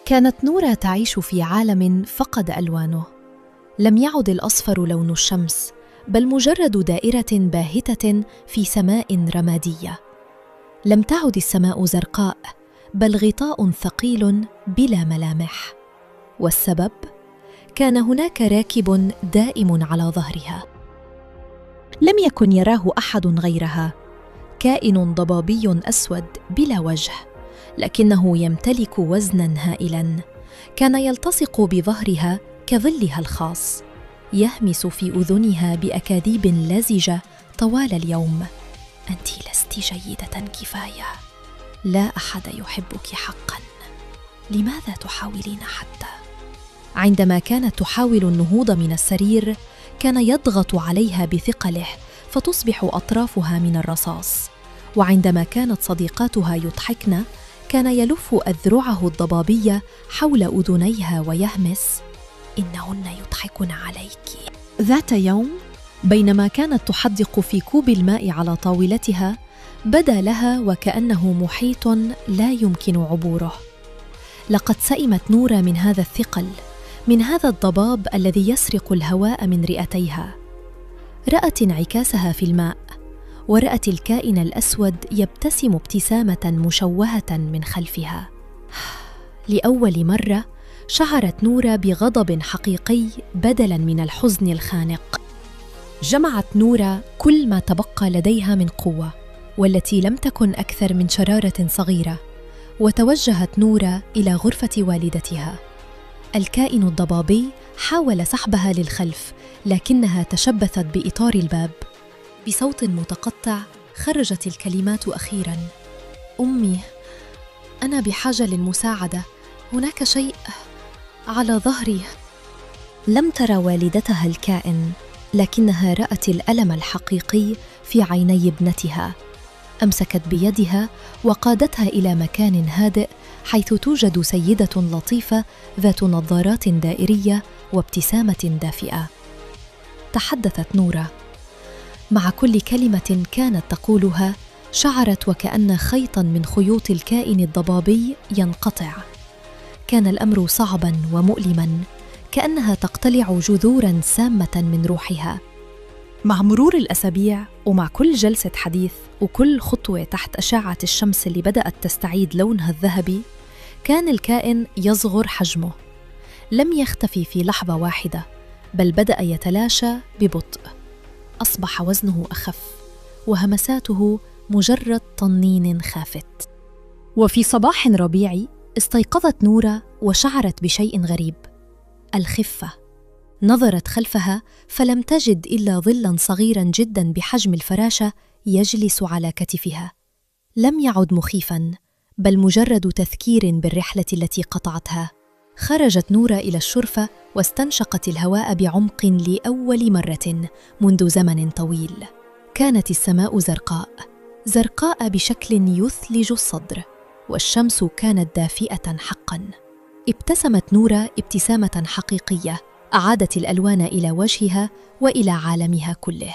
كانت نورة تعيش في عالم فقد ألوانه. لم يعد الأصفر لون الشمس، بل مجرد دائرة باهتة في سماء رمادية. لم تعد السماء زرقاء، بل غطاء ثقيل بلا ملامح. والسبب؟ كان هناك راكب دائم على ظهرها. لم يكن يراه أحد غيرها، كائن ضبابي أسود بلا وجه، لكنه يمتلك وزناً هائلاً. كان يلتصق بظهرها كظلها الخاص، يهمس في أذنها بأكاذيب لزجة طوال اليوم: أنت لست جيدة كفاية، لا أحد يحبك حقاً، لماذا تحاولين حتى؟ عندما كانت تحاول النهوض من السرير، كان يضغط عليها بثقله فتصبح أطرافها من الرصاص. وعندما كانت صديقاتها يضحكن، كان يلف أذرعه الضبابية حول أذنيها ويهمس: إنهن يضحكن عليك. ذات يوم، بينما كانت تحدق في كوب الماء على طاولتها، بدا لها وكأنه محيط لا يمكن عبوره. لقد سئمت نورة من هذا الثقل، من هذا الضباب الذي يسرق الهواء من رئتيها. رأت انعكاسها في الماء، ورأت الكائن الأسود يبتسم ابتسامة مشوهة من خلفها. لأول مرة شعرت نورة بغضب حقيقي بدلاً من الحزن الخانق. جمعت نورة كل ما تبقى لديها من قوة، والتي لم تكن أكثر من شرارة صغيرة، وتوجهت نورة إلى غرفة والدتها. الكائن الضبابي حاول سحبها للخلف، لكنها تشبثت بإطار الباب. بصوت متقطع خرجت الكلمات أخيراً: أمي، أنا بحاجة للمساعدة، هناك شيء على ظهري. لم ترى والدتها الكائن، لكنها رأت الألم الحقيقي في عيني ابنتها. أمسكت بيدها وقادتها إلى مكان هادئ، حيث توجد سيدة لطيفة ذات نظارات دائرية وابتسامة دافئة. تحدثت نورة. مع كل كلمة كانت تقولها، شعرت وكأن خيطاً من خيوط الكائن الضبابي ينقطع. كان الأمر صعباً ومؤلماً، كأنها تقتلع جذوراً سامة من روحها. مع مرور الأسابيع، ومع كل جلسة حديث وكل خطوة تحت أشعة الشمس اللي بدأت تستعيد لونها الذهبي، كان الكائن يصغر حجمه. لم يختفي في لحظة واحدة، بل بدأ يتلاشى ببطء. أصبح وزنه أخف، وهمساته مجرد طنين خافت. وفي صباح ربيعي استيقظت نورة وشعرت بشيء غريب: الخفة. نظرت خلفها فلم تجد إلا ظلاً صغيراً جداً بحجم الفراشة يجلس على كتفها. لم يعد مخيفاً، بل مجرد تذكير بالرحلة التي قطعتها. خرجت نورة إلى الشرفة واستنشقت الهواء بعمق لأول مرة منذ زمن طويل. كانت السماء زرقاء، زرقاء بشكل يثلج الصدر، والشمس كانت دافئة حقاً. ابتسمت نورة ابتسامة حقيقية أعادت الألوان إلى وجهها وإلى عالمها كله.